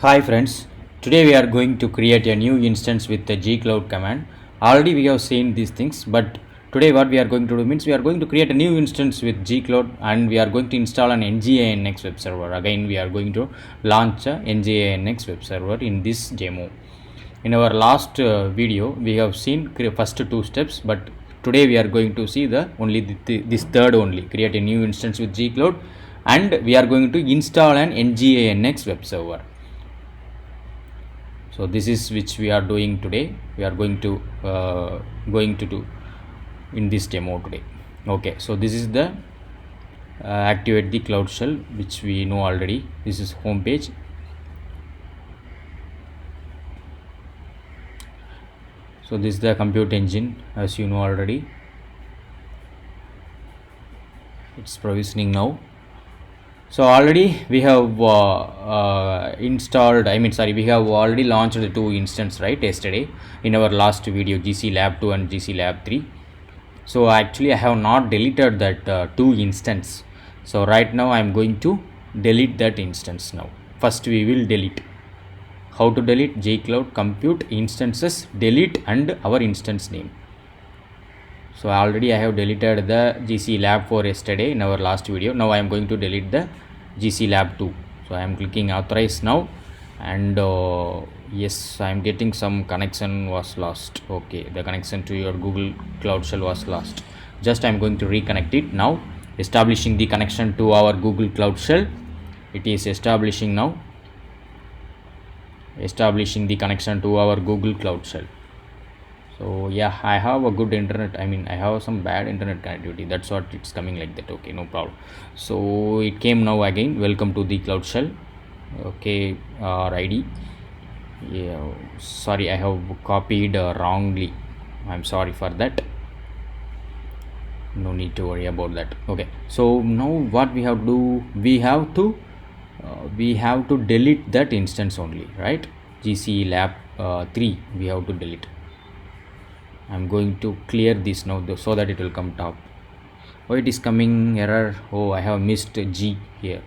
Hi friends, today we are going to create a new instance with the gcloud command. Already we have seen these things, but today what we are going to do means we are going to create a new instance with gcloud and we are going to install an nginx web server. Again we are going to launch a nginx web server in this demo. In our last video we have seen first two steps, but today we are going to see the this third only, create a new instance with gcloud and we are going to install an nginx web server. So this is which we are doing today. We are going to do in this demo today. Okay, so this is the activate the cloud shell, which we know already. This is home page. So this is the compute engine, as you know already. It's provisioning now. So already we have we have already launched the two instances, right, yesterday in our last video, GC Lab 2 and GC Lab 3. So actually I have not deleted that two instance. So right now I am going to delete that instance now. First we will delete. How to delete? gcloud compute instances delete and our instance name. So already I have deleted the GC Lab 4 yesterday in our last video. Now I am going to delete the GC Lab 2. So I am clicking authorize now, and yes, I am getting some connection was lost. Okay, the connection to your Google Cloud Shell was lost. Just I am going to reconnect it now, establishing the connection to our Google Cloud Shell. It is establishing now, establishing the connection to our Google Cloud Shell. So yeah, I have a good internet. I have some bad internet connectivity. That's what it's coming like that. Okay, no problem. So it came now again. Welcome to the Cloud Shell. Okay, ID. Yeah, sorry, I have copied wrongly. I'm sorry for that. No need to worry about that. Okay, so now what we have to do? We have to delete that instance only, right? GC Lab 3. We have to delete. I'm going to clear this now so that it will come top. Oh, it is coming error. Oh, I have missed G here.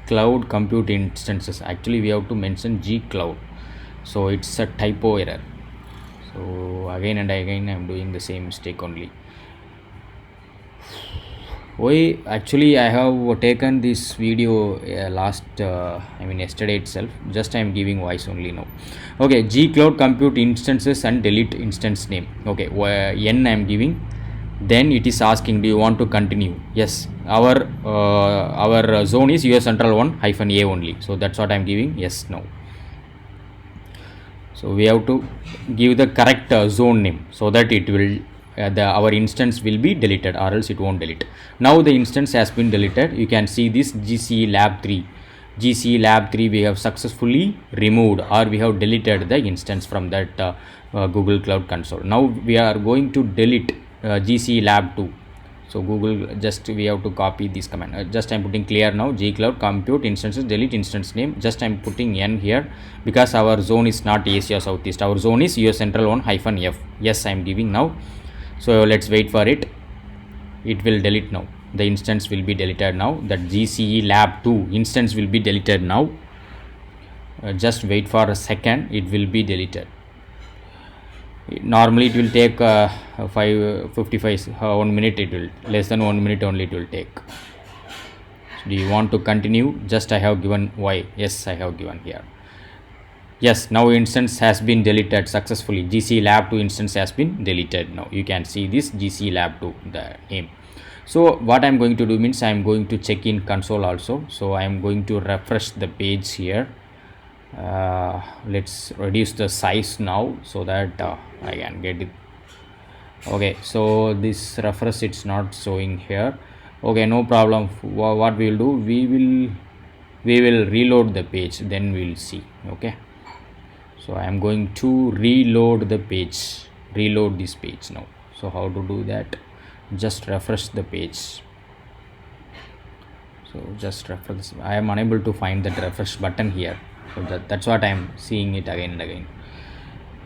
Cloud compute instances. Actually we have to mention gcloud, so it's a typo error. So again and again I'm doing the same mistake only. Why? Actually I have taken this video yesterday itself. Just I am giving voice only now. Okay, gcloud compute instances and delete instance name. Okay, n I am giving. Then it is asking, do you want to continue? Yes, our zone is US Central 1-A only. So that's what I am giving. Yes, no. So we have to give the correct zone name so that it will our instance will be deleted, or else it won't delete. Now the instance has been deleted. You can see this GC Lab 3. GC Lab 3 we have successfully removed, or we have deleted the instance from that Google Cloud Console. Now we are going to delete GC Lab 2. So Google, just we have to copy this command. Just I'm putting clear now, gcloud compute instances delete instance name. Just I'm putting n here because our zone is not Asia Southeast. Our zone is US Central 1-F. Yes, I'm giving now. So let's wait for it. It will delete now. The instance will be deleted now. That GCE Lab 2 instance will be deleted now. Just wait for a second. It will be deleted. Normally it will take 1 minute. It will less than 1 minute only it will take. So do you want to continue? Just I have given Y. Yes, I have given here. Yes, now instance has been deleted successfully. GC Lab 2 instance has been deleted now. You can see this GC Lab 2, the name. So what I'm going to do means I'm going to check in console also. So I'm going to refresh the page here. Let's reduce the size now so that I can get it. Okay, so this refresh, it's not showing here. Okay, no problem. What we will do, we will reload the page, then we will see. Okay, so I am going to reload the page, reload this page now. So how to do that? Just refresh the page. So just refresh. I am unable to find that refresh button here. So that's what I am seeing it again and again.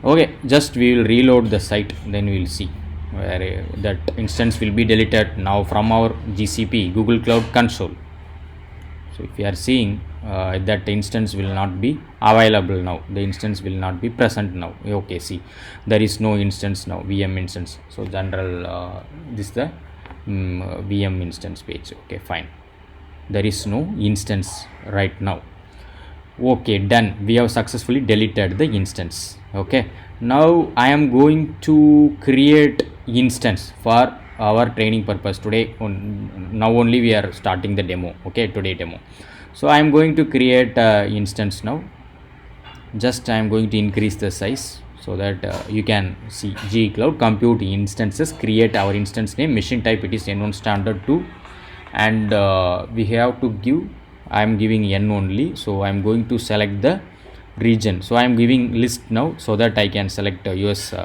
Okay, just we will reload the site, then we will see where that instance will be deleted now from our GCP Google Cloud Console. So if you are seeing that instance will not be available now, the instance will not be present now. Okay, see, there is no instance now, VM instance. So general this is the VM instance page. Okay, fine, there is no instance right now. Okay, done, we have successfully deleted the instance. Okay, now I am going to create instance for our training purpose today. Now only we are starting the demo. Okay, today demo. So I am going to create instance now. Just I am going to increase the size so that you can see G-Cloud compute instances. Create our instance name, machine type it is N1 standard 2, and we have to give, I am giving N only. So I am going to select the region. So I am giving list now so that I can select US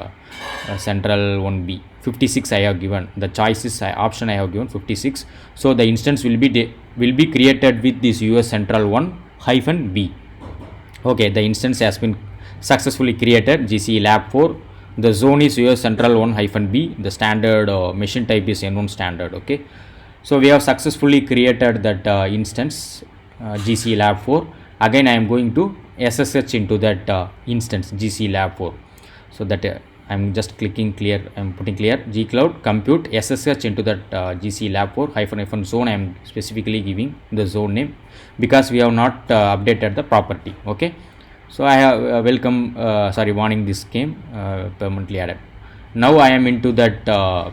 Central 1B. 56 I have given, the choices option I have given 56. So the instance will be created with this US Central 1 B. Okay, the instance has been successfully created. GCE Lab 4, the zone is US Central 1 B, the standard machine type is N1 standard. Okay, so we have successfully created that instance GCE Lab 4. Again I am going to SSH into that instance GCE Lab 4. So that I'm just clicking clear, I'm putting clear G-Cloud compute SSH into that GCE Lab 4 hyphen zone. I'm specifically giving the zone name because we have not updated the property. Okay, so I have welcome warning, this came permanently added. Now I am into that now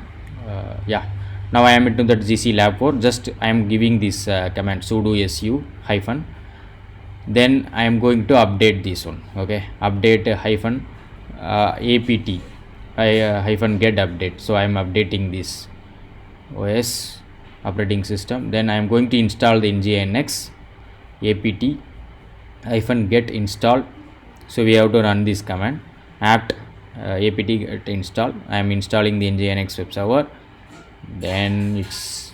I am into that GCE Lab 4. Just I am giving this command sudo su hyphen, then I am going to update this one. Okay, update hyphen apt hyphen get update. So I am updating this OS operating system. Then I am going to install the nginx apt hyphen get install. So we have to run this command apt apt get install. I am installing the nginx web server. Then it's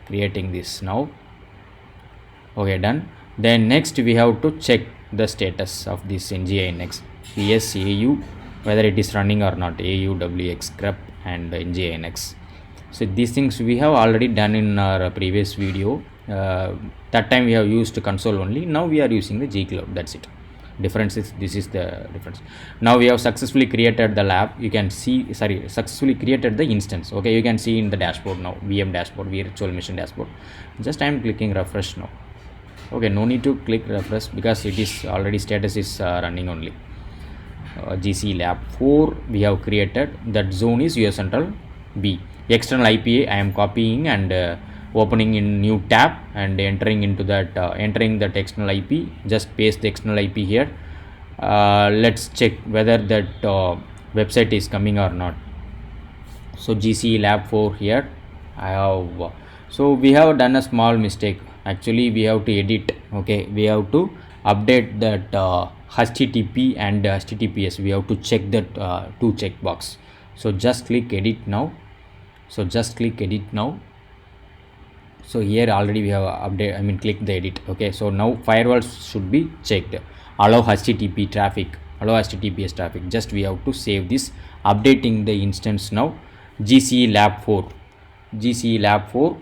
creating this now. Okay, done. Then next we have to check the status of this nginx ps au, whether it is running or not, au wx grep and nginx. So these things we have already done in our previous video. That time we have used console only, now we are using the G-Cloud. That's it. Difference is, this is the difference. Now we have successfully created the lab. You can see, successfully created the instance. Okay, you can see in the dashboard now, VM dashboard, virtual machine dashboard. Just I am clicking refresh now. Okay, no need to click refresh because it is already status is running only. GCE Lab 4 we have created, that zone is US Central B. External IP I am copying and opening in new tab and entering into that entering that external IP. Just paste the external IP here. Let's check whether that website is coming or not. So GCE Lab 4 here I have. So we have done a small mistake. Actually we have to edit. Okay, we have to update that HTTP and HTTPS. We have to check that two checkbox. So just click edit now. So here already we have update, click the edit. Okay, so now firewalls should be checked. Allow HTTP traffic, allow HTTPS traffic. Just we have to save this, updating the instance now. GCE Lab 4.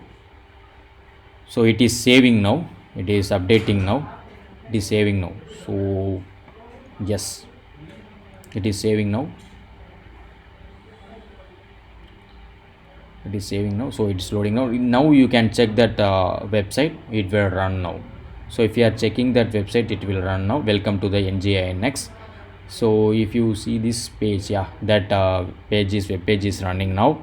So it is saving now, it is updating now, it is saving now. So yes, it is saving now. It is saving now. So it's loading now. Now you can check that website, it will run now. So if you are checking that website, it will run now. Welcome to the nginx. So if you see this page, that web page is running now.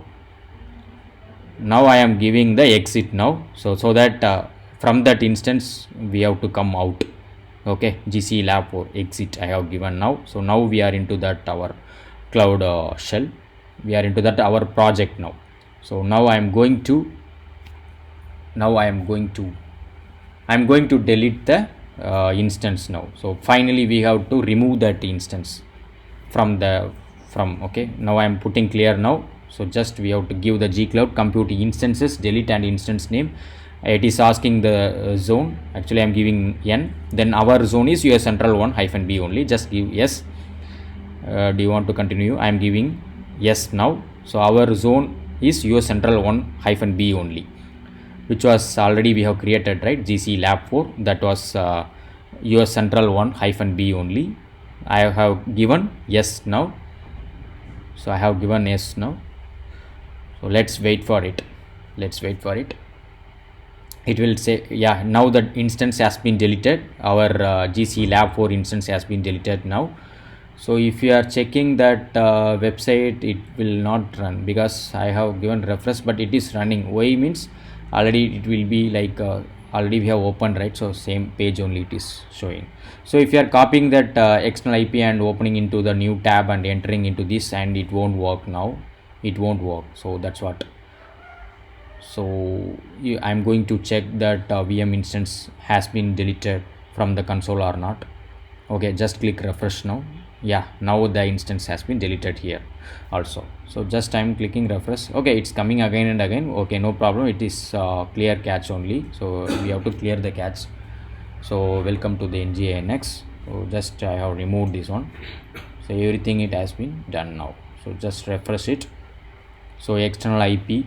Now I am giving the exit now. So that from that instance we have to come out. Okay, GCE Lab 4 exit I have given now. So now we are into that our cloud shell. We are into that our project now. So now I am going to delete the instance now. So finally we have to remove that instance from okay, now I am putting clear now. So just we have to give the G-Cloud compute instances, delete and instance name. It is asking the zone. Actually I am giving N. Then our zone is US Central 1-B only. Just give yes. Do you want to continue? I am giving yes now. So our zone is US Central 1-B only. which was already we have created, right? GC lab 4, that was your central one -b only. I have given yes now. So I have given yes now. So let's wait for it. It will say, yeah, now the instance has been deleted. Our GC lab 4 instance has been deleted now. So if you are checking that website, it will not run because I have given refresh, but it is running. Why means already it will be like already we have opened, right? So same page only it is showing. So if you are copying that external IP and opening into the new tab and entering into this, and it won't work now, it won't work. So that's what. So I'm going to check that VM instance has been deleted from the console or not. Okay, just click refresh now. Yeah, now the instance has been deleted here also. So just I'm clicking refresh. Okay, it's coming again and again. Okay, no problem, it is clear cache only, so we have to clear the cache. So welcome to the NGINX. So just I have removed this one. So everything it has been done now. So just refresh it. So external IP,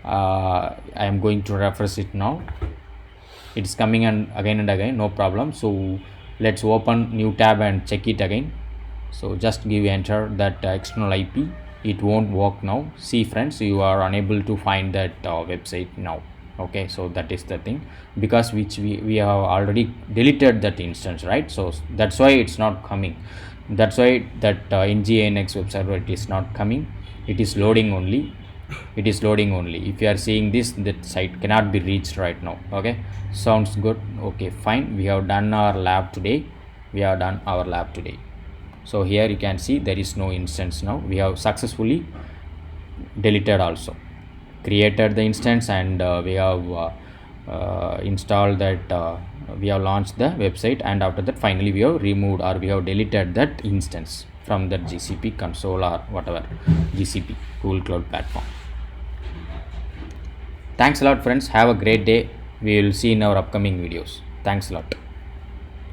I am going to refresh it now. It's coming and again, no problem. So let's open new tab and check it again. So just give enter that external IP. It won't work now. See friends, you are unable to find that website now. Okay, so that is the thing, because which we have already deleted that instance, right? So that's why it's not coming. That's why that NGINX web server, it is not coming. It is loading only. If you are seeing this, that site cannot be reached right now. Okay, sounds good. Okay, fine, we have done our lab today. So here you can see there is no instance now. We have successfully deleted also, created the instance, and we have installed that, we have launched the website, and after that finally we have removed or we have deleted that instance from the GCP console or whatever, GCP Google Cloud Platform. Thanks a lot friends, have a great day. We will see in our upcoming videos. Thanks a lot.